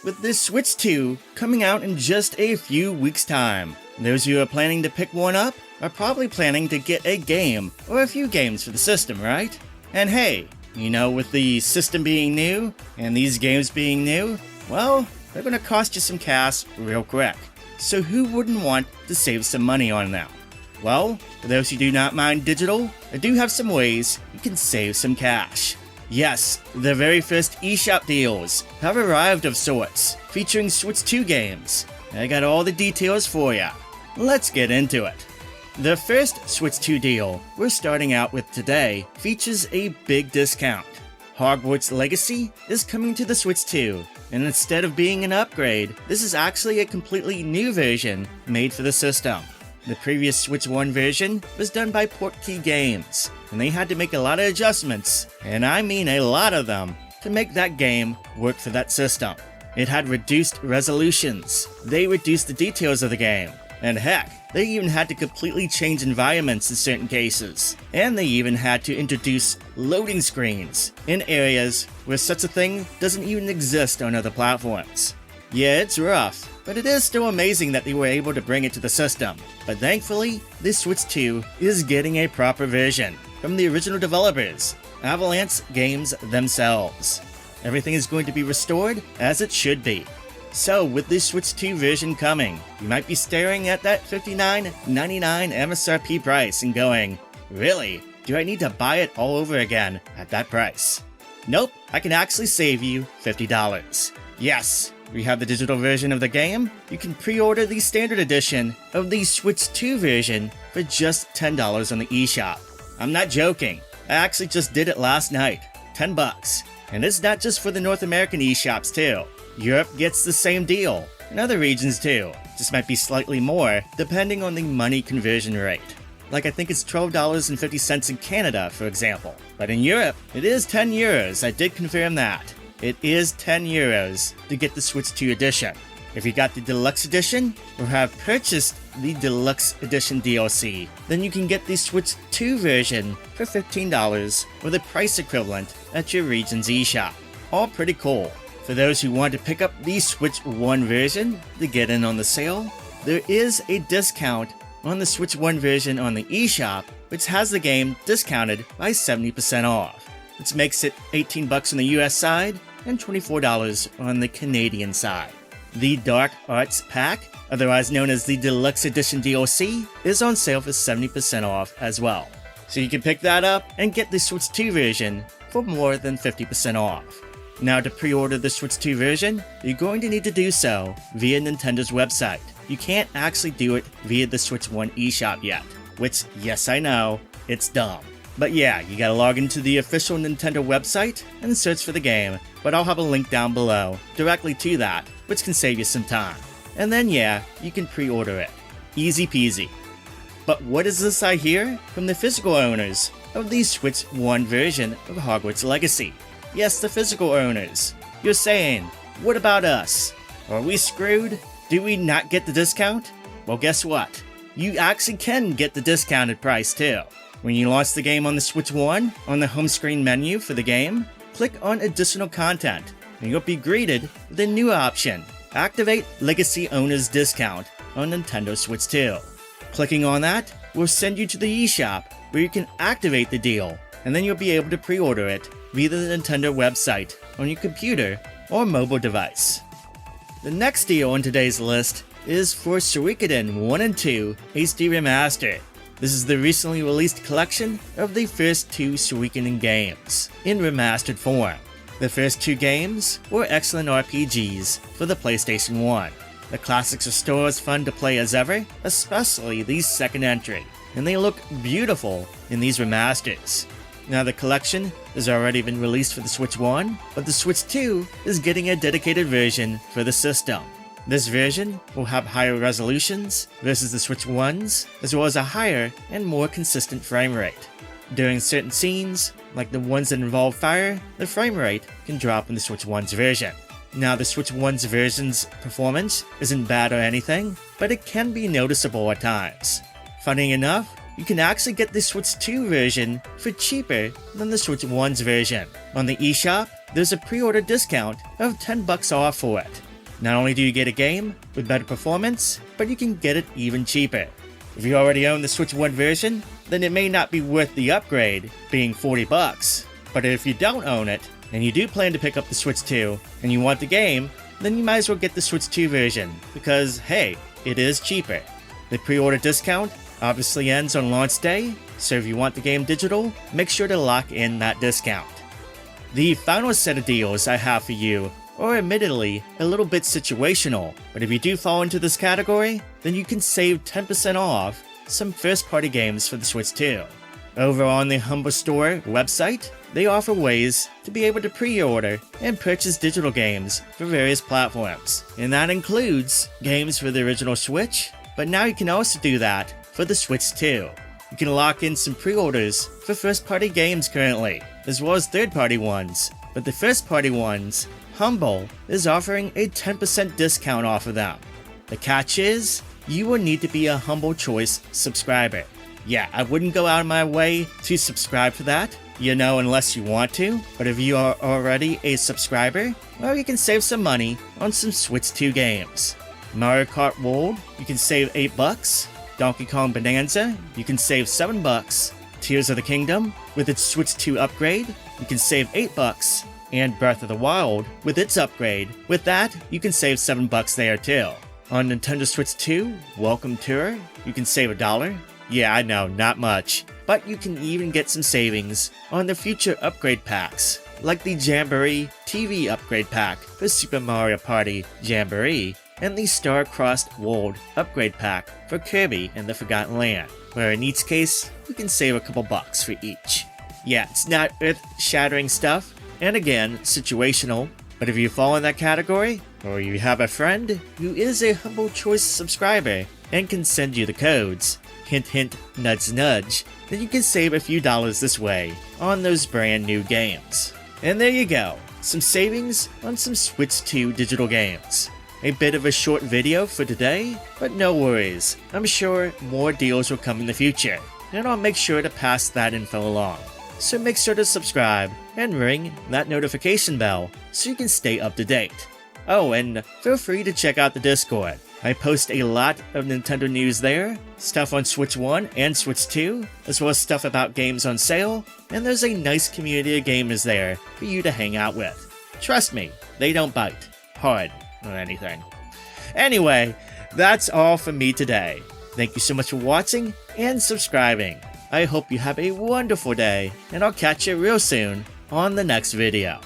with this Switch 2 coming out in just a few weeks' time. Those who are planning to pick one up are probably planning to get a game or a few games for the system, right? And hey, with the system being new and these games being new, well, they're gonna cost you some cash real quick. So who wouldn't want to save some money on them? Well, for those who do not mind digital, I do have some ways you can save some cash. Yes, the very first eShop deals have arrived of sorts, featuring Switch 2 games. I got all the details for ya. Let's get into it. The first Switch 2 deal we're starting out with today features a big discount. Hogwarts Legacy is coming to the Switch 2, and instead of being an upgrade, this is actually a completely new version made for the system. The previous Switch 1 version was done by Portkey Games, and they had to make a lot of adjustments, and I mean a lot of them, to make that game work for that system. It had reduced resolutions, they reduced the details of the game, and heck, they even had to completely change environments in certain cases, and they even had to introduce loading screens in areas where such a thing doesn't even exist on other platforms. Yeah, it's rough, but it is still amazing that they were able to bring it to the system. But thankfully, this Switch 2 is getting a proper version from the original developers, Avalanche Games themselves. Everything is going to be restored as it should be. So with this Switch 2 version coming, you might be staring at that $59.99 MSRP price and going, really? Do I need to buy it all over again at that price? Nope, I can actually save you $50. Yes, we have the digital version of the game. You can pre-order the standard edition of the Switch 2 version for just $10 on the eShop. I'm not joking, I actually just did it last night, $10. And it's not just for the North American eShops too. Europe gets the same deal, and other regions too. Just might be slightly more, depending on the money conversion rate. Like I think it's $12.50 in Canada, for example. But in Europe, it is €10, I did confirm that. It is €10 to get the Switch 2 edition. If you got the Deluxe Edition, or have purchased the Deluxe Edition DLC, then you can get the Switch 2 version for $15, or the price equivalent at your region's eShop. All pretty cool. For those who want to pick up the Switch 1 version to get in on the sale, there is a discount on the Switch 1 version on the eShop, which has the game discounted by 70% off, which makes it $18 on the US side and $24 on the Canadian side. The Dark Arts Pack, otherwise known as the Deluxe Edition DLC, is on sale for 70% off as well. So you can pick that up and get the Switch 2 version for more than 50% off. Now to pre-order the Switch 2 version, you're going to need to do so via Nintendo's website. You can't actually do it via the Switch 1 eShop yet, which, yes I know, it's dumb. But yeah, you gotta log into the official Nintendo website and search for the game, but I'll have a link down below directly to that, which can save you some time. And then yeah, you can pre-order it. Easy peasy. But what is this I hear from the physical owners of the Switch 1 version of Hogwarts Legacy? Yes, the physical owners. You're saying, what about us? Are we screwed? Do we not get the discount? Well, guess what? You actually can get the discounted price too. When you launch the game on the Switch 1, on the home screen menu for the game, click on Additional Content, and you'll be greeted with a new option, Activate Legacy Owner's Discount on Nintendo Switch 2. Clicking on that will send you to the eShop, where you can activate the deal, and then you'll be able to pre-order it via the Nintendo website on your computer or mobile device. The next deal on today's list is for Suikoden 1 and 2 HD Remaster. This is the recently released collection of the first two Suikoden games, in remastered form. The first two games were excellent RPGs for the PlayStation 1. The classics are still as fun to play as ever, especially the second entry, and they look beautiful in these remasters. Now the collection has already been released for the Switch 1, but the Switch 2 is getting a dedicated version for the system. This version will have higher resolutions versus the Switch 1's, as well as a higher and more consistent frame rate. During certain scenes, like the ones that involve fire, the frame rate can drop in the Switch 1's version. Now the Switch 1's version's performance isn't bad or anything, but it can be noticeable at times. Funny enough, you can actually get the Switch 2 version for cheaper than the Switch 1's version. On the eShop, there's a pre-order discount of $10 off for it. Not only do you get a game with better performance, but you can get it even cheaper. If you already own the Switch 1 version, then it may not be worth the upgrade, being $40. But if you don't own it, and you do plan to pick up the Switch 2, and you want the game, then you might as well get the Switch 2 version, because hey, it is cheaper. The pre-order discount obviously ends on launch day, so if you want the game digital, make sure to lock in that discount. The final set of deals I have for you are admittedly a little bit situational, but if you do fall into this category, then you can save 10% off some first-party games for the Switch 2. Over on the Humble Store website, they offer ways to be able to pre-order and purchase digital games for various platforms, and that includes games for the original Switch, but now you can also do that for the Switch 2. You can lock in some pre-orders for first-party games currently, as well as third-party ones, but the first-party ones, Humble is offering a 10% discount off of them. The catch is, you will need to be a Humble Choice subscriber. Yeah, I wouldn't go out of my way to subscribe for that, unless you want to, but if you are already a subscriber, well, you can save some money on some Switch 2 games. Mario Kart World, you can save $8. Donkey Kong Bonanza, you can save $7. Tears of the Kingdom, with its Switch 2 upgrade, you can save $8. And Breath of the Wild, with its upgrade, with that, you can save $7 there too. On Nintendo Switch 2, Welcome Tour, you can save $1. Yeah, I know, not much. But you can even get some savings on the future upgrade packs, like the Jamboree TV upgrade pack for Super Mario Party Jamboree, and the Star-Crossed World upgrade pack for Kirby and the Forgotten Land, where in each case, you can save a couple bucks for each. Yeah, it's not earth-shattering stuff, and again, situational, but if you fall in that category, or you have a friend who is a Humble Choice subscriber and can send you the codes, hint hint, nudge nudge, then you can save a few dollars this way on those brand new games. And there you go, some savings on some Switch 2 digital games. A bit of a short video for today, but no worries, I'm sure more deals will come in the future, and I'll make sure to pass that info along. So make sure to subscribe and ring that notification bell so you can stay up to date. Oh, and feel free to check out the Discord. I post a lot of Nintendo news there, stuff on Switch 1 and Switch 2, as well as stuff about games on sale, and there's a nice community of gamers there for you to hang out with. Trust me, they don't bite hard or anything. Anyway, that's all from me today. Thank you so much for watching and subscribing. I hope you have a wonderful day, and I'll catch you real soon on the next video.